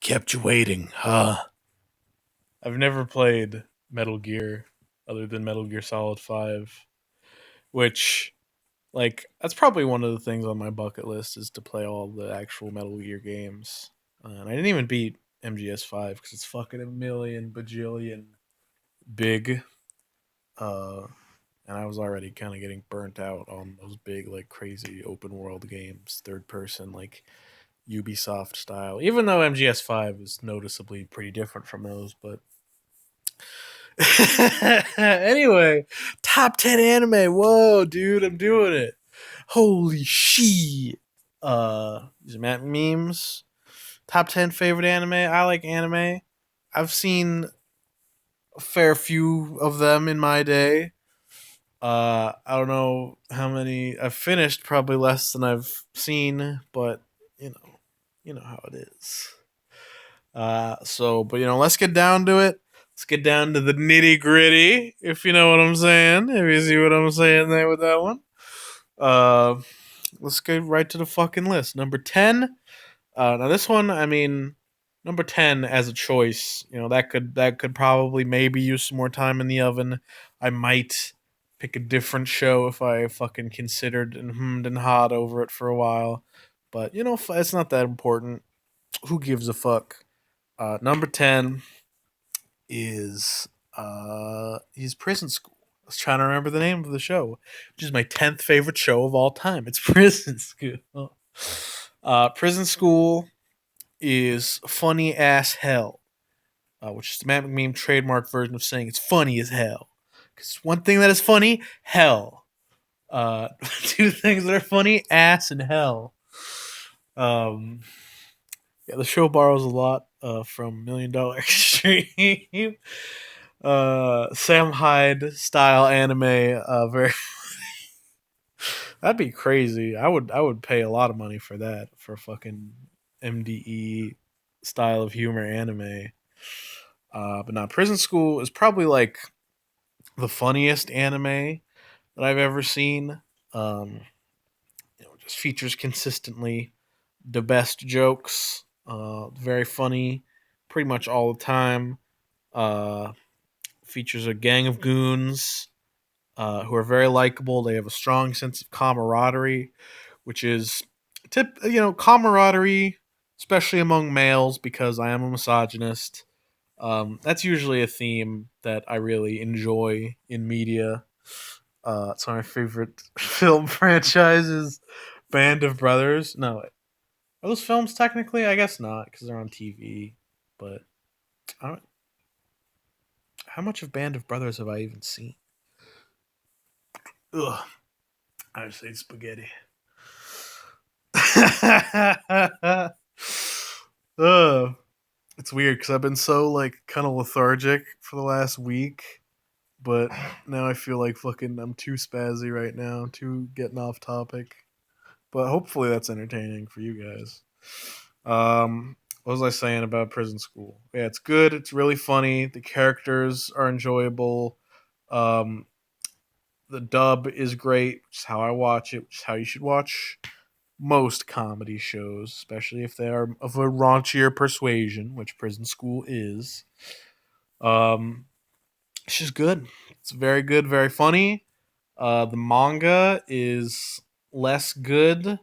Kept you waiting, huh? I've never played Metal Gear other than Metal Gear Solid 5, which, like, that's probably one of the things on my bucket list is to play all the actual Metal Gear games. And I didn't even beat MGS 5 because it's fucking a million bajillion big. Uh, and I was already kind of getting burnt out on those big, like, crazy open world games, third person, like Ubisoft style. Even though MGS 5 is noticeably pretty different from those, but anyway, top 10 anime. Whoa, dude, I'm doing it. Holy shit. These are Matt memes. Top 10 favorite anime. I like anime. I've seen a fair few of them in my day. I don't know how many I've finished, probably less than I've seen, but you know, you know how it is. But let's get down to it. Let's get down to the nitty gritty, if you know what I'm saying. If you see what I'm saying there with that one. Uh, let's get right to the fucking list. Number 10. Now this one, I mean, number 10 as a choice. That could probably maybe use some more time in the oven. I might pick a different show if I fucking considered and hummed and hawed over it for a while. But it's not that important. Who gives a fuck? Number 10 is Prison School. I was trying to remember the name of the show, which is my 10th favorite show of all time. It's Prison School. Prison School is funny as hell, which is the Matt McMean trademark version of saying it's funny as hell. Because one thing that is funny, hell. Two things that are funny, ass and hell. Um, yeah, the show borrows a lot from Million Dollar Extreme. Sam Hyde style anime. Very that'd be crazy. I would pay a lot of money for that for fucking MDE style of humor anime. But now Prison School is probably like the funniest anime that I've ever seen. Just features consistently the best jokes. Very funny, pretty much all the time. Uh, Features a gang of goons who are very likable. They have a strong sense of camaraderie, which is camaraderie, especially among males, because I am a misogynist. That's usually a theme that I really enjoy in media. It's one of my favorite film franchises. Band of Brothers. No, are those films technically? I guess not because they're on TV. But I don't, how much of Band of Brothers have I even seen? Ugh, I just ate spaghetti. Ugh. It's weird because I've been so like kind of lethargic for the last week, but now I feel like fucking I'm too spazzy right now, too getting off topic. But hopefully that's entertaining for you guys. What was I saying about Prison School? Yeah, it's good. It's really funny. The characters are enjoyable. Um, the dub is great, which is how I watch it, which is how you should watch most comedy shows, especially if they are of a raunchier persuasion, which Prison School is. Um, it's just good. It's very good, very funny. The manga is less good,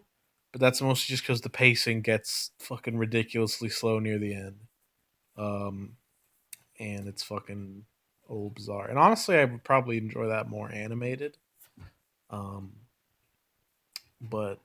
but that's mostly just because the pacing gets fucking ridiculously slow near the end. Um, and it's fucking a little bizarre. And honestly, I would probably enjoy that more animated. Um, but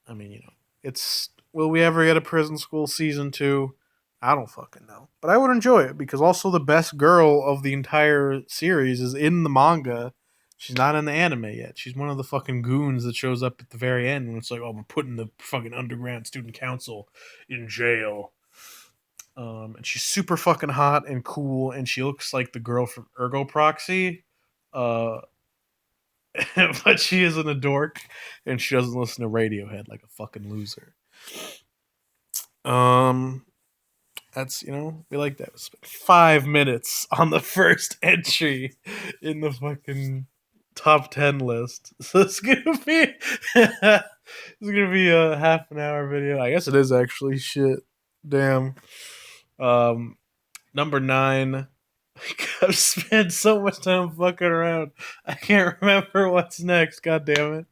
I mean, it's will we ever get a Prison School season 2? I don't fucking know. But I would enjoy it because also the best girl of the entire series is in the manga. She's not in the anime yet. She's one of the fucking goons that shows up at the very end when it's like, oh, we're putting the fucking underground student council in jail. And she's super fucking hot and cool, and she looks like the girl from Ergo Proxy. Uh, but she isn't a dork, and she doesn't listen to Radiohead like a fucking loser. Um, that's we like that. We spent 5 minutes on the first entry in the fucking top 10 list, so it's gonna be it's gonna be a half an hour video. I guess it is actually shit. Damn. Um, number 9. I've spent so much time fucking around. I can't remember what's next. God damn it.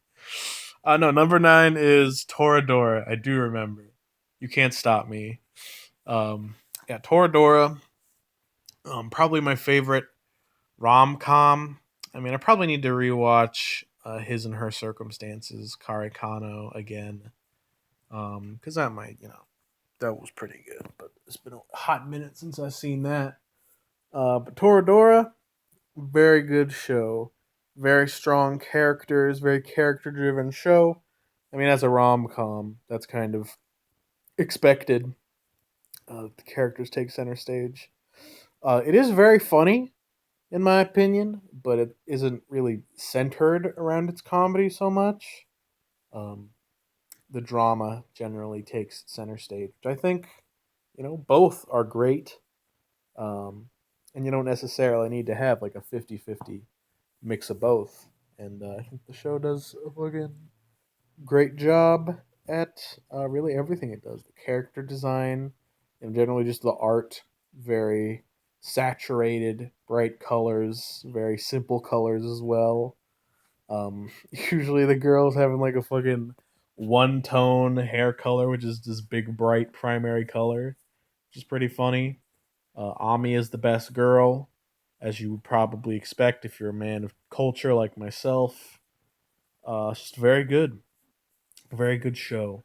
No, number 9 is Toradora. I do remember. You can't stop me. Yeah, Toradora. Probably my favorite rom com. I mean, I probably need to rewatch His and Her Circumstances, Kare Kano again, because that might, that was pretty good. But it's been a hot minute since I've seen that. But Toradora, very good show, very strong characters, very character driven show. I mean, as a rom com, that's kind of expected. The characters take center stage. It is very funny in my opinion, but it isn't really centered around its comedy so much. Um, the drama generally takes center stage, which I think, both are great. Um, and you don't necessarily need to have like a 50-50 mix of both. And I think the show does a fucking great job at really everything it does. The character design and generally just the art, very saturated, bright colors, very simple colors as well. Usually the girls having like a fucking one tone hair color, which is this big bright primary color, which is pretty funny. Ami is the best girl, as you would probably expect if you're a man of culture like myself. It's just very good, very good show.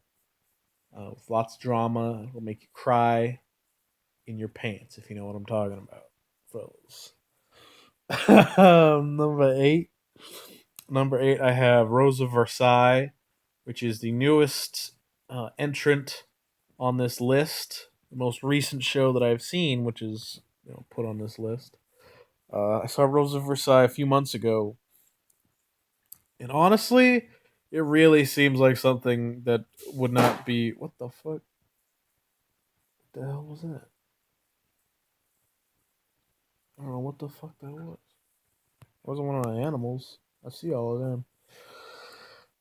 With lots of drama, it'll make you cry in your pants if you know what I'm talking about, fellas. Number 8. Number 8, I have Rose of Versailles, which is the newest entrant on this list. The most recent show that I've seen, which is put on this list. I saw Rose of Versailles a few months ago, and honestly, it really seems like something that would not be. What the fuck? What the hell was that? I don't know what the fuck that was. It wasn't one of my animals. I see all of them.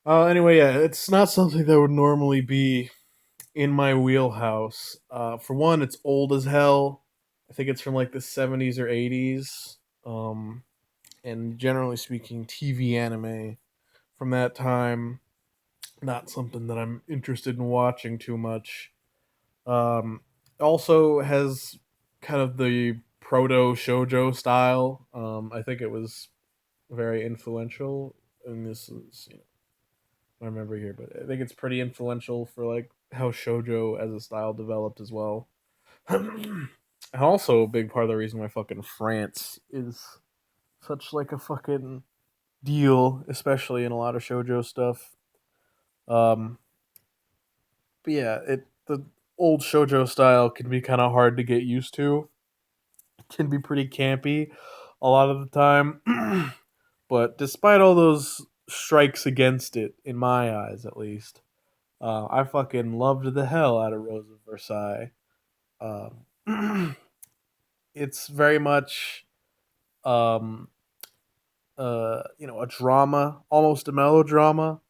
Anyway, yeah, it's not something that would normally be in my wheelhouse. For one, it's old as hell. I think it's from like the 70s or 80s. And generally speaking, TV anime from that time, not something that I'm interested in watching too much. Also has kind of the proto shojo style. I think it was very influential, and this is I remember here, but I think it's pretty influential for like how shojo as a style developed as well. And also a big part of the reason why fucking France is such like a fucking deal, especially in a lot of shojo stuff. Um, but yeah, the old shojo style can be kind of hard to get used to. It can be pretty campy a lot of the time. But despite all those strikes against it, in my eyes at least, I fucking loved the hell out of Rose of Versailles. Um, it's very much, um, a drama, almost a melodrama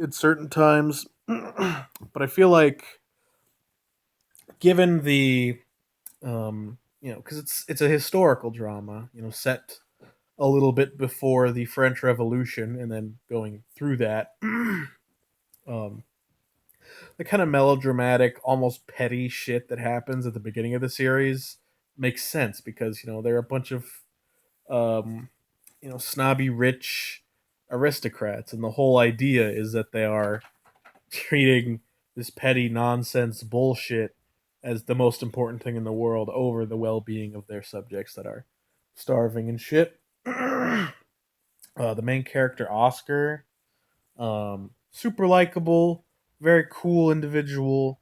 at certain times. But I feel like, given the, because it's a historical drama, set a little bit before the French Revolution and then going through that. um, the kind of melodramatic, almost petty shit that happens at the beginning of the series makes sense because they're a bunch of um, snobby rich aristocrats, and the whole idea is that they are treating this petty nonsense bullshit as the most important thing in the world over the well-being of their subjects that are starving and shit. The main character Oscar, super likable, very cool individual.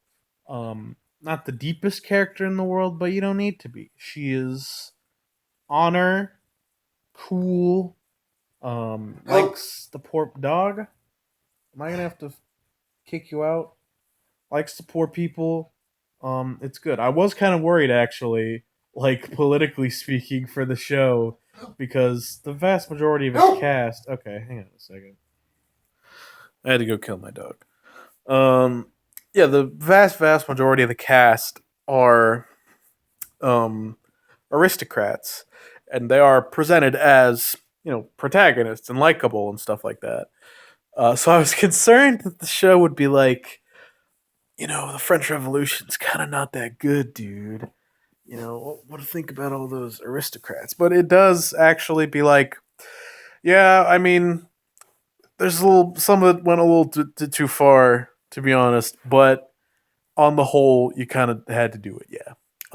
Not the deepest character in the world, but you don't need to be. She is honor, cool, likes the poor dog. Am I gonna have to kick you out? Likes the poor people. It's good. I was kind of worried actually, like politically speaking, for the show because the vast majority of its cast. Okay, hang on a second. I had to go kill my dog. Um, yeah, the vast majority of the cast are um, aristocrats, and they are presented as protagonists and likable and stuff like that. So I was concerned that the show would be like, the French Revolution's kind of not that good, dude. What to think about all those aristocrats? But it does actually be like, yeah, I mean, there's a little, some of it went a little too far, to be honest. But on the whole, you kind of had to do it, yeah.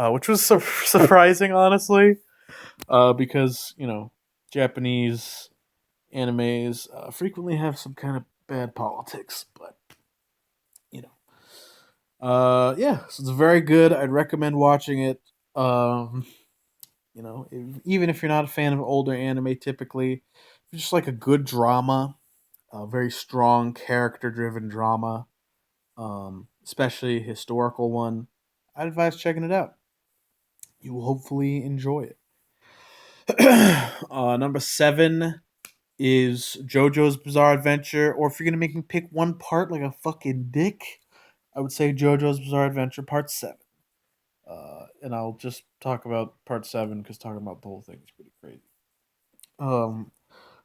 Which was surprising, honestly, because Japanese animes frequently have some kind of bad politics, but you yeah, so it's very good. I'd recommend watching it. Um, Even if you're not a fan of older anime, typically, if you just like a good drama, a very strong character-driven drama, especially a historical one, I'd advise checking it out. You will hopefully enjoy it. Number 7 is JoJo's Bizarre Adventure, or if you're gonna make me pick one part like a fucking dick, I would say JoJo's Bizarre Adventure Part 7. And I'll just talk about Part 7 because talking about the whole thing is pretty crazy. Um,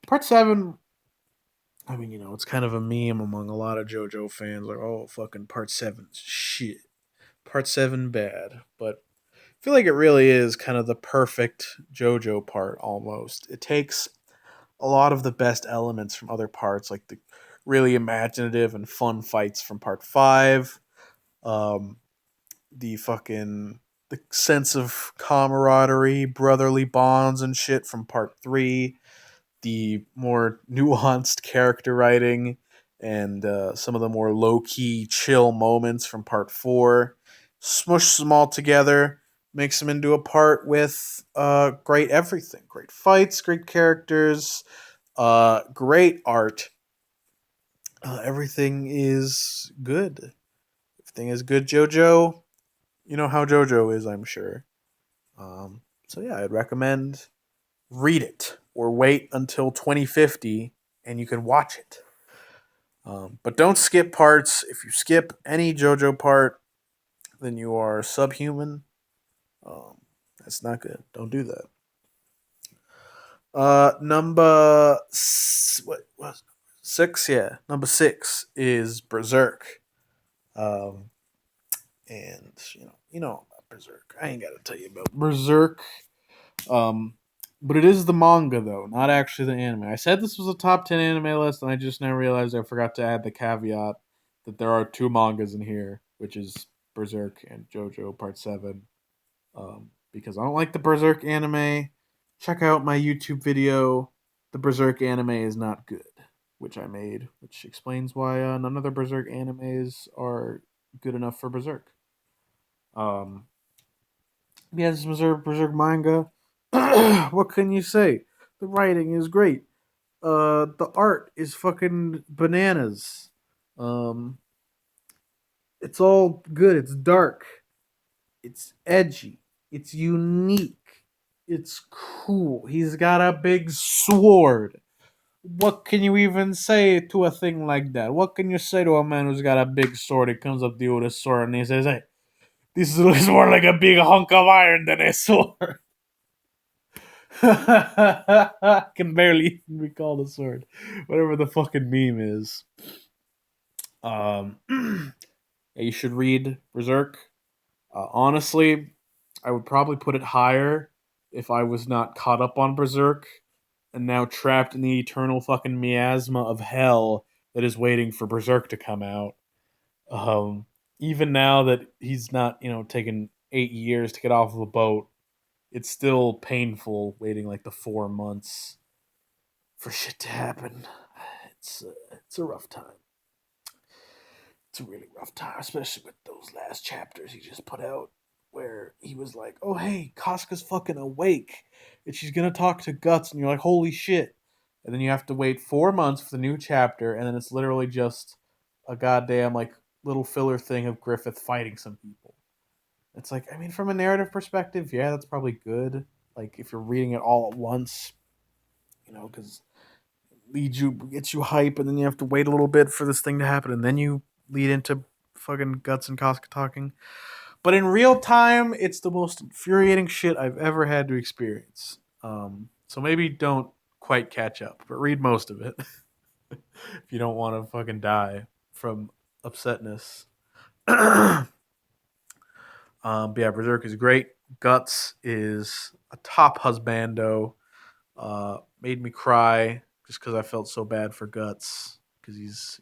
Part 7, I mean, it's kind of a meme among a lot of JoJo fans. Like, oh, fucking Part 7 shit. Part 7 bad. But I feel like it really is kind of the perfect JoJo part almost. It takes a lot of the best elements from other parts, like the really imaginative and fun fights from Part 5. Um, the sense of camaraderie, brotherly bonds and shit from Part 3, the more nuanced character writing, and some of the more low key, chill moments from Part 4. Smush them all together, makes them into a part with great everything. Great fights, great characters, great art. Everything is good. Everything is good, JoJo. You know how JoJo is, I'm sure. So yeah, I'd recommend read it or wait until 2050 and you can watch it. But don't skip parts. If you skip any JoJo part, then you are subhuman. Um, that's not good. Don't do that. What was 6? Yeah, number 6 is Berserk. Um, and about Berserk. I ain't got to tell you about Berserk. Um, but it is the manga though, not actually the anime. I said this was a top 10 anime list, and I just now realized I forgot to add the caveat that there are 2 mangas in here, which is Berserk and JoJo Part 7. Because I don't like the Berserk anime. Check out my YouTube video. The Berserk anime is not good, which I made, which explains why none of the Berserk animes are good enough for Berserk. Yeah, this was Berserk manga. What can you say? The writing is great. The art is fucking bananas. Um, it's all good. It's dark. It's edgy. It's unique. It's cool. He's got a big sword. What can you even say to a thing like that? What can you say to a man who's got a big sword? He comes up to you with a sword and he says, "Hey, this looks more like a big hunk of iron than a sword." I can barely even recall the sword. Whatever the fucking meme is. Yeah, you should read Berserk. Honestly, I would probably put it higher if I was not caught up on Berserk and now trapped in the eternal fucking miasma of hell that is waiting for Berserk to come out. Even now that he's not, taking 8 years to get off of a boat, it's still painful waiting like the 4 months for shit to happen. It's a rough time. It's a really rough time, especially with those last chapters he just put out, where he was like, "Oh hey, Casca's fucking awake, and she's gonna talk to Guts," and you're like, "Holy shit!" And then you have to wait 4 months for the new chapter, and then it's literally just a goddamn like little filler thing of Griffith fighting some people. It's like, I mean, from a narrative perspective, yeah, that's probably good. Like if you're reading it all at once, because gets you hype, and then you have to wait a little bit for this thing to happen, and then you lead into fucking Guts and Casca talking. But in real time, it's the most infuriating shit I've ever had to experience. So maybe don't quite catch up, but read most of it if you don't want to fucking die from upsetness. But yeah, Berserk is great. Guts is a top husbando. Made me cry just because I felt so bad for Guts because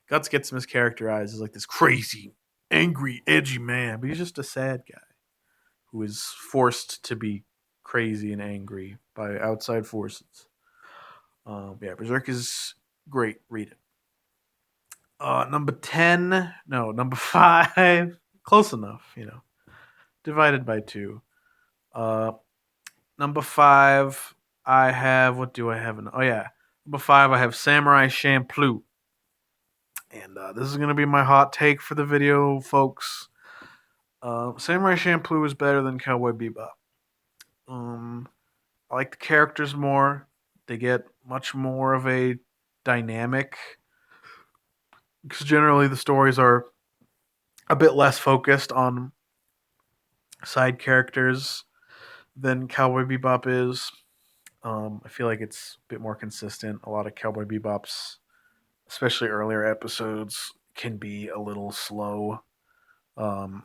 Guts gets mischaracterized as like this crazy, angry, edgy man, but he's just a sad guy who is forced to be crazy and angry by outside forces. Yeah, Berserk is great. Read it. Number 10, no, number 5, close enough, divided by 2. Uh, Number 5, I have, what do I have? Oh, yeah. Number 5, I have Samurai Champloo. And this is going to be my hot take for the video, folks. Samurai Champloo is better than Cowboy Bebop. I like the characters more. They get much more of a dynamic. Because generally the stories are a bit less focused on side characters than Cowboy Bebop is. I feel like it's a bit more consistent. A lot of Cowboy Bebop's, especially earlier episodes, can be a little slow. Um,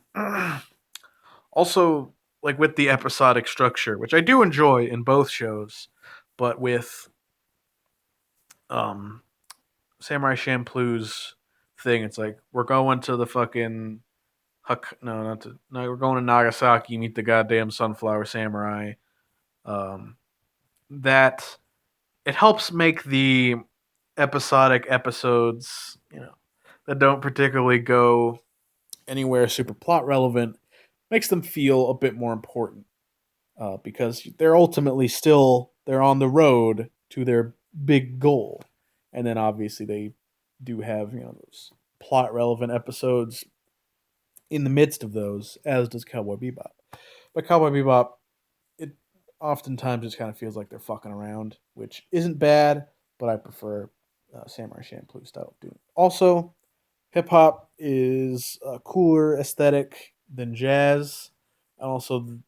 Also, like with the episodic structure, which I do enjoy in both shows, but with um, Samurai Champloo's thing, it's like we're going to the fucking no, not to no, we're going to Nagasaki, meet the goddamn Sunflower Samurai. Um, that it helps make the episodic episodes, that don't particularly go anywhere super plot relevant, makes them feel a bit more important because they're ultimately still they're on the road to their big goal, and then obviously they do have those plot relevant episodes in the midst of those, as does Cowboy Bebop. But Cowboy Bebop, it oftentimes just kind of feels like they're fucking around, which isn't bad, but I prefer Samurai Champloo style of doing it. Also, hip hop is a cooler aesthetic than jazz, and also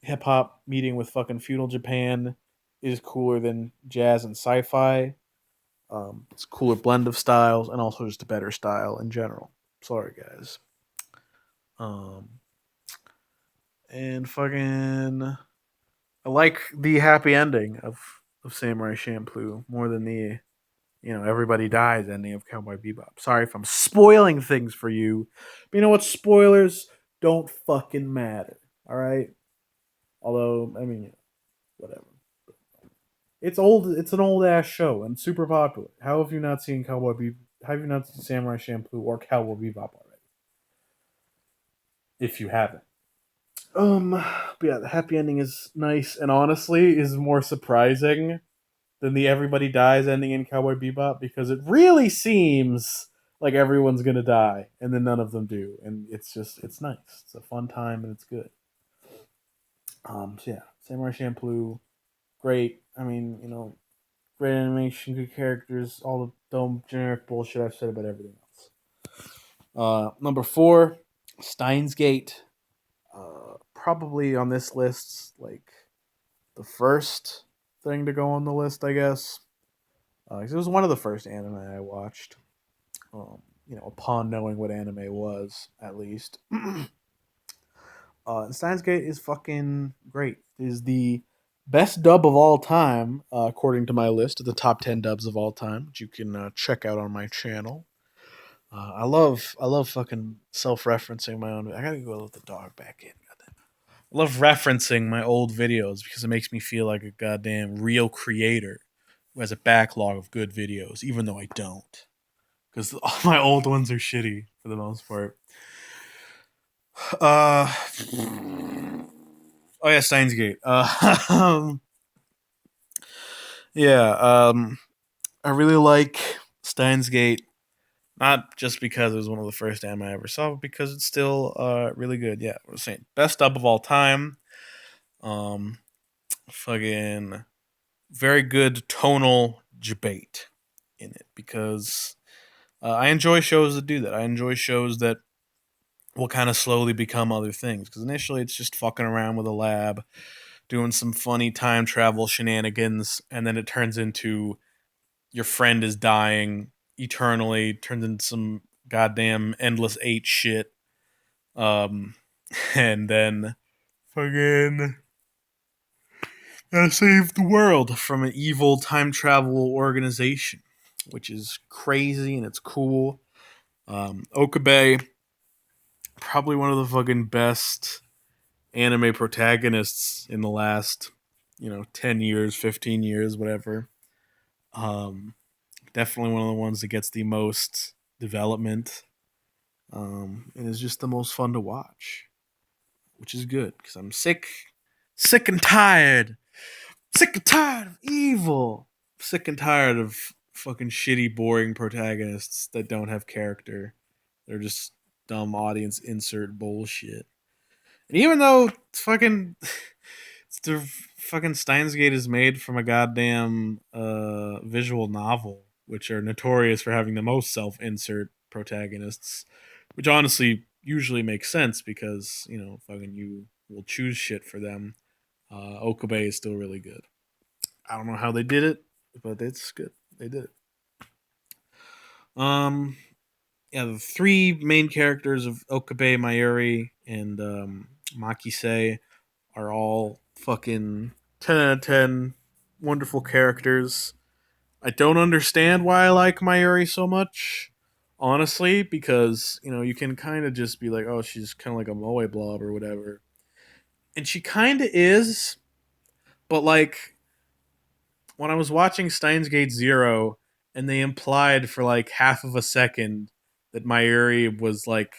hip hop meeting with fucking feudal Japan is cooler than jazz and sci-fi. It's a cooler blend of styles, and also just a better style in general. Sorry, guys. Um, and fucking, I like the happy ending of Samurai Champloo more than the everybody dies ending of Cowboy Bebop. Sorry if I'm spoiling things for you, but you know what? Spoilers don't fucking matter. All right. Although I mean, whatever. It's old. It's an old ass show and super popular. How have you not seen Cowboy Bebop? Have you not seen Samurai Champloo or Cowboy Bebop already? If you haven't. But yeah, the happy ending is nice and honestly is more surprising than the everybody dies ending in Cowboy Bebop because it really seems like everyone's gonna die and then none of them do, and it's nice. It's a fun time and it's good. So yeah, Samurai Champloo, great. I mean, great animation, good characters, all the dumb generic bullshit I've said about everything else. Number 4, Steins Gate. Probably on this list, like the first thing to go on the list, I guess. 'Cause it was one of the first anime I watched. Upon knowing what anime was, at least. And Steins Gate is fucking great. It is the best dub of all time, according to my list of the top 10 dubs of all time, which you can check out on my channel. I love fucking self-referencing my own. I gotta go let the dog back in. I love referencing my old videos because it makes me feel like a goddamn real creator who has a backlog of good videos, even though I don't. Because all my old ones are shitty for the most part. Uh, oh yeah, Steins Gate. Yeah. I really like Steins Gate, not just because it was one of the first anime I ever saw, but because it's still really good. Yeah, I was saying best dub of all time. Um, Fucking very good tonal debate in it because I enjoy shows that do that. I enjoy shows that will kind of slowly become other things. Because initially it's just fucking around with a lab, doing some funny time travel shenanigans, and then it turns into your friend is dying eternally, turns into some goddamn endless eight shit. Um, and then fucking save the world from an evil time travel organization, which is crazy and it's cool. Okabe, probably one of the fucking best anime protagonists in the last, 10 years, 15 years, whatever. Um, Definitely one of the ones that gets the most development, and is just the most fun to watch, which is good because I'm sick and tired, sick and tired of evil, sick and tired of fucking shitty, boring protagonists that don't have character. They're just dumb audience insert bullshit. And even though fucking the fucking Steins Gate is made from a goddamn visual novel, which are notorious for having the most self-insert protagonists, which honestly usually makes sense because fucking you will choose shit for them. Okabe is still really good. I don't know how they did it, but it's good. They did it. Um, yeah, the three main characters of Okabe, Mayuri, and Makise are all fucking 10 out of 10 wonderful characters. I don't understand why I like Mayuri so much, honestly, because, you can kind of just be like, oh, she's kind of like a moe blob or whatever. And she kind of is, but like, when I was watching Steins Gate Zero and they implied for like half of a second that Mayuri was like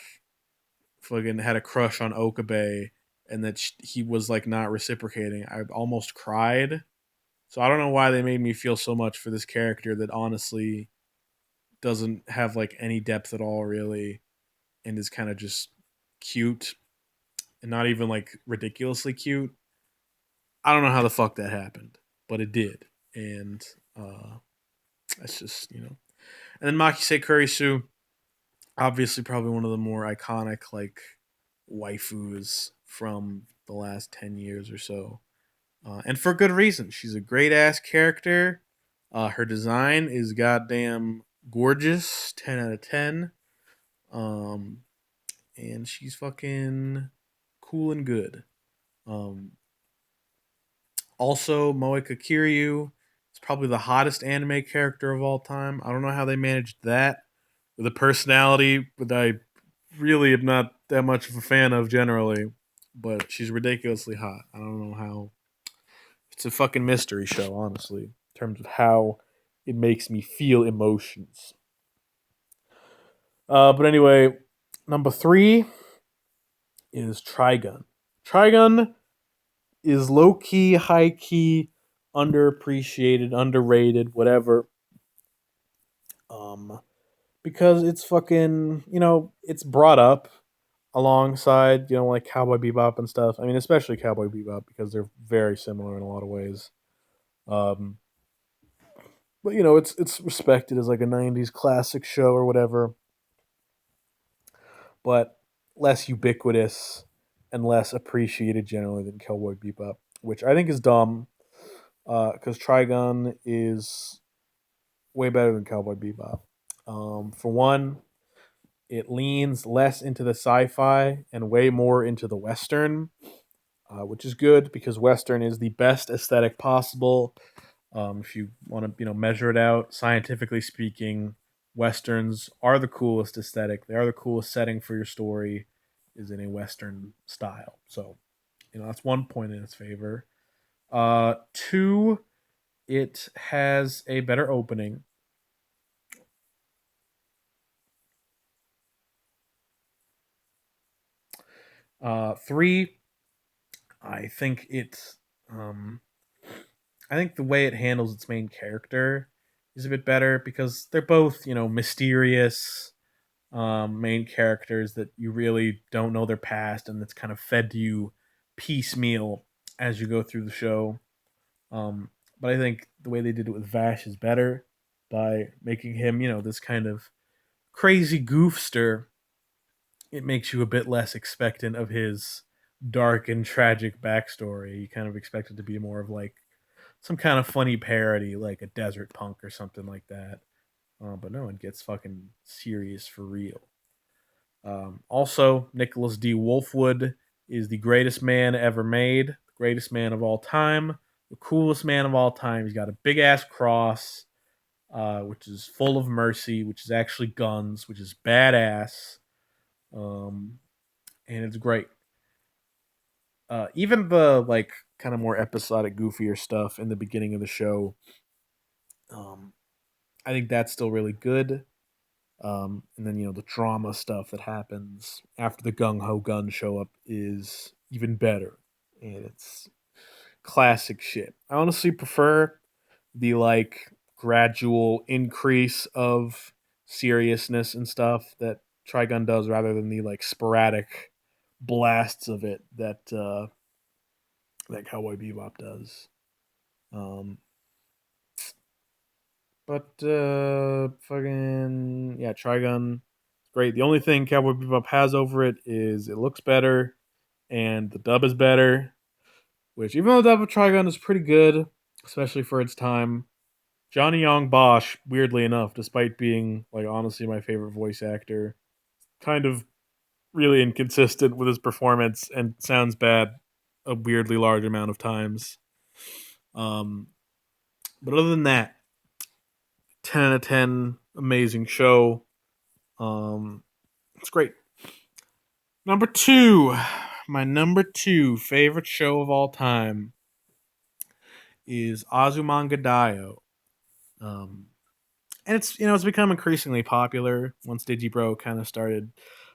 fucking had a crush on Okabe and that he was like not reciprocating, I almost cried. So I don't know why they made me feel so much for this character that honestly doesn't have like any depth at all, really, and is kind of just cute and not even like ridiculously cute. I don't know how the fuck that happened, but it did, and that's just And then Makise Kurisu, obviously, probably one of the more iconic like waifus from the last 10 years or so. And for good reason. She's a great ass character. Her design is goddamn gorgeous, 10 out of 10. Um, and she's fucking cool and good. Um, Also, Moeka Kiryu is probably the hottest anime character of all time. I don't know how they managed that with a personality that I really am not that much of a fan of generally, but she's ridiculously hot. I don't know how. It's a fucking mystery show, honestly, in terms of how it makes me feel emotions. But anyway, number three is Trigun. Trigun is low key, high key, underappreciated, underrated, whatever. Um, because it's fucking, it's brought up alongside, like Cowboy Bebop and stuff. I mean, especially Cowboy Bebop because they're very similar in a lot of ways. Um, but it's respected as like a '90s classic show or whatever, but less ubiquitous and less appreciated generally than Cowboy Bebop, which I think is dumb. Because Trigun is way better than Cowboy Bebop. For one, it leans less into the sci-fi and way more into the western, which is good because western is the best aesthetic possible. If you want to, measure it out scientifically speaking, westerns are the coolest aesthetic. They are the coolest setting for your story, is in a western style. So, that's one point in its favor. Two, it has a better opening. Three, I think it, um, I think the way it handles its main character is a bit better because they're both, mysterious main characters that you really don't know their past and that's kind of fed to you piecemeal as you go through the show. But I think the way they did it with Vash is better by making him, this kind of crazy goofster it makes you a bit less expectant of his dark and tragic backstory. You kind of expect it to be more of like some kind of funny parody, like a desert punk or something like that. But no, it gets fucking serious for real. Also, Nicholas D. Wolfwood is the greatest man ever made, the greatest man of all time, the coolest man of all time. He's got a big ass cross, which is full of mercy, which is actually guns, which is badass, um, and it's great. Even the like kind of more episodic, goofier stuff in the beginning of the show, um, I think that's still really good. And then the drama stuff that happens after the gung ho guns show up is even better, and it's classic shit. I honestly prefer the like gradual increase of seriousness and stuff that Trigun does, rather than the like sporadic blasts of it that Cowboy Bebop does. Um, but fucking yeah, Trigun, great. The only thing Cowboy Bebop has over it is it looks better and the dub is better. Which, even though the dub of Trigun is pretty good, especially for its time, Johnny Young Bosch, weirdly enough, despite being like honestly my favorite voice actor, kind of really inconsistent with his performance and sounds bad a weirdly large amount of times. Um, but other than that, 10 out of 10, amazing show. It's great. Number two, my number two favorite show of all time is Azumanga Daioh. Um, and it's become increasingly popular once Digibro kind of started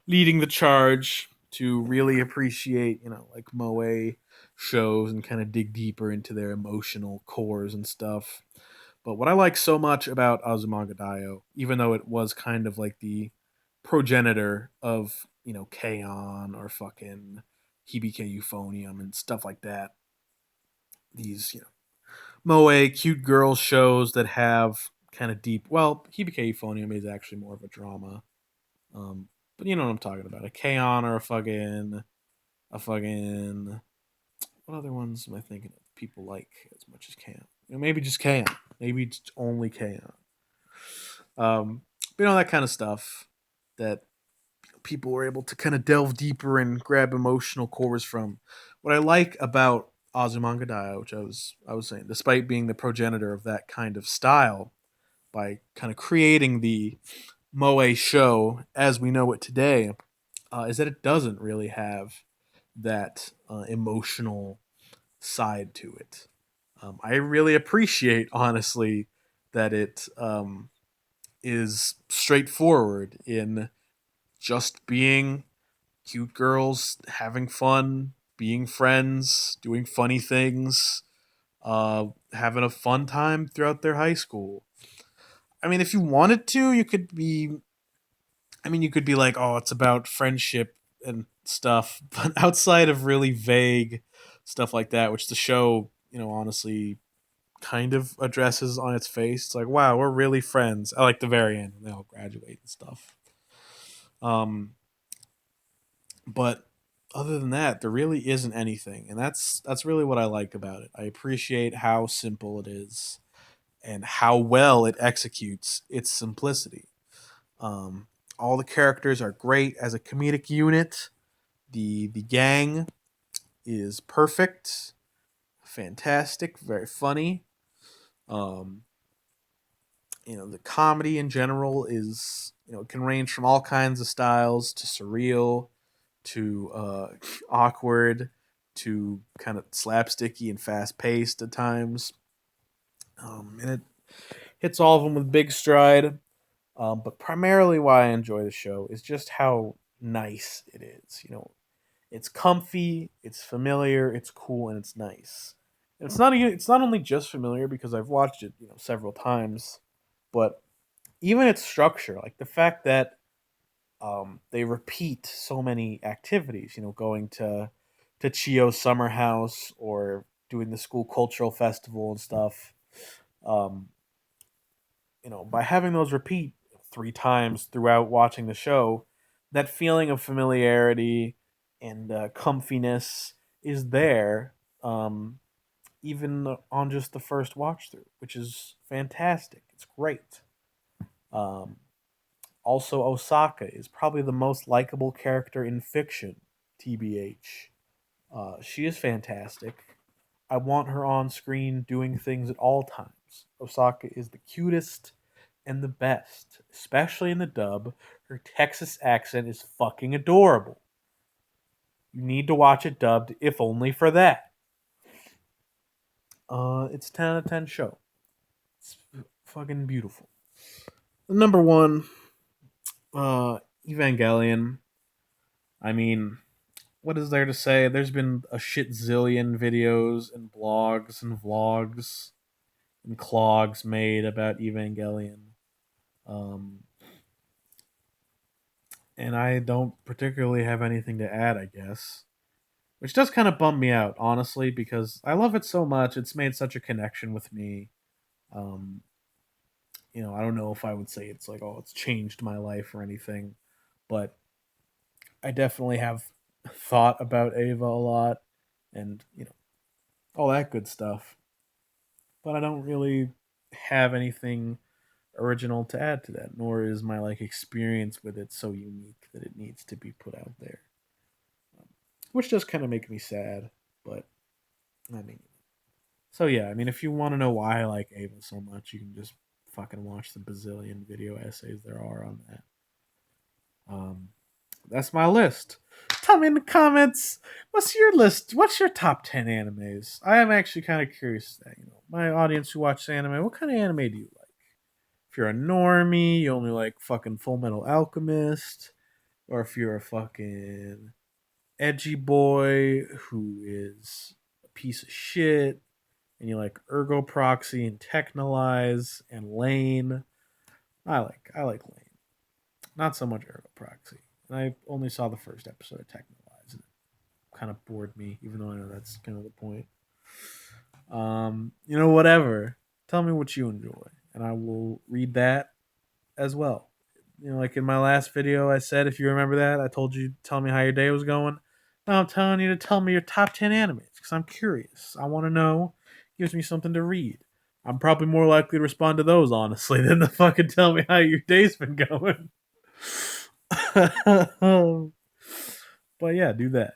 leading the charge to really appreciate like moe shows and kind of dig deeper into their emotional cores and stuff. But what I like so much about Azumanga Daioh, even though it was kind of like the progenitor of K-On! Or fucking Hibike Euphonium and stuff like that, these moe cute girl shows that have kind of deep. Well, Hibike Euphonium is actually more of a drama, but you know what I'm talking about. A K-On! Or a fucking what other ones am I thinking of? People like as much as K-On! Maybe just K-On! Maybe it's only K-On! But that kind of stuff that people were able to kind of delve deeper and grab emotional cores from. What I like about Azumanga Daioh, which I was saying, despite being the progenitor of that kind of style, by kind of creating the moe show as we know it today, is that it doesn't really have that emotional side to it. I really appreciate, honestly, that it is straightforward in just being cute girls having fun, being friends, doing funny things, having a fun time throughout their high school. I mean, if you wanted to, you could be. I mean, you could be like, oh, it's about friendship and stuff, but outside of really vague stuff like that, which the show, honestly kind of addresses on its face. It's like, wow, we're really friends. I like the very end when they all graduate and stuff. Um, but other than that, there really isn't anything, and that's really what I like about it. I appreciate how simple it is and how well it executes its simplicity. Um, all the characters are great as a comedic unit. The gang is perfect, fantastic, very funny. Um, the comedy in general is it can range from all kinds of styles to surreal to awkward to kind of slapsticky and fast paced at times. And it hits all of them with big stride. But primarily why I enjoy the show is just how nice it is. It's comfy, it's familiar, it's cool, and it's nice. And it's not only just familiar because I've watched it several times, but even its structure, like the fact that they repeat so many activities. Going to Chio's summer house or doing the school cultural festival and stuff. Um, by having those repeat 3 times throughout watching the show, that feeling of familiarity and comfiness is there, even on just the first watch through, which is fantastic. It's great. Um, Also, Osaka is probably the most likable character in fiction, TBH. She is fantastic. I want her on screen doing things at all times. Osaka is the cutest and the best, especially in the dub. Her Texas accent is fucking adorable. You need to watch it dubbed, if only for that. It's 10 out of 10 show. It's fucking beautiful. Number one, Evangelion. I mean, what is there to say? There's been a shit zillion videos and blogs and vlogs and clogs made about Evangelion. Um, and I don't particularly have anything to add, I guess. Which does kind of bum me out, honestly, because I love it so much. It's made such a connection with me. Um, I don't know if I would say it's like, oh, it's changed my life or anything, but I definitely have thought about Ava a lot and, all that good stuff. But I don't really have anything original to add to that, nor is my like experience with it so unique that it needs to be put out there. Which does kind of make me sad, but I mean, so yeah, I mean, if you want to know why I like Ava so much, you can just fucking watch the bazillion video essays there are on that. Um, that's my list. Tell me in the comments, what's your list? What's your top 10 animes? I am actually kind of curious that, my audience who watches anime, what kind of anime do you like? If you're a normie, you only like fucking Full Metal Alchemist, or if you're a fucking edgy boy who is a piece of shit, and you like Ergo Proxy and Technolize and Lane. I like Lane. Not so much Ergo Proxy. And I only saw the first episode of Technolize, and it kind of bored me, even though I know that's kind of the point. Whatever. Tell me what you enjoy, and I will read that as well. Like in my last video, I said, if you remember that, I told you, tell me how your day was going. Now I'm telling you to tell me your top 10 animes because I'm curious. I want to know. Gives me something to read. I'm probably more likely to respond to those, honestly, than to fucking tell me how your day's been going. But yeah, do that.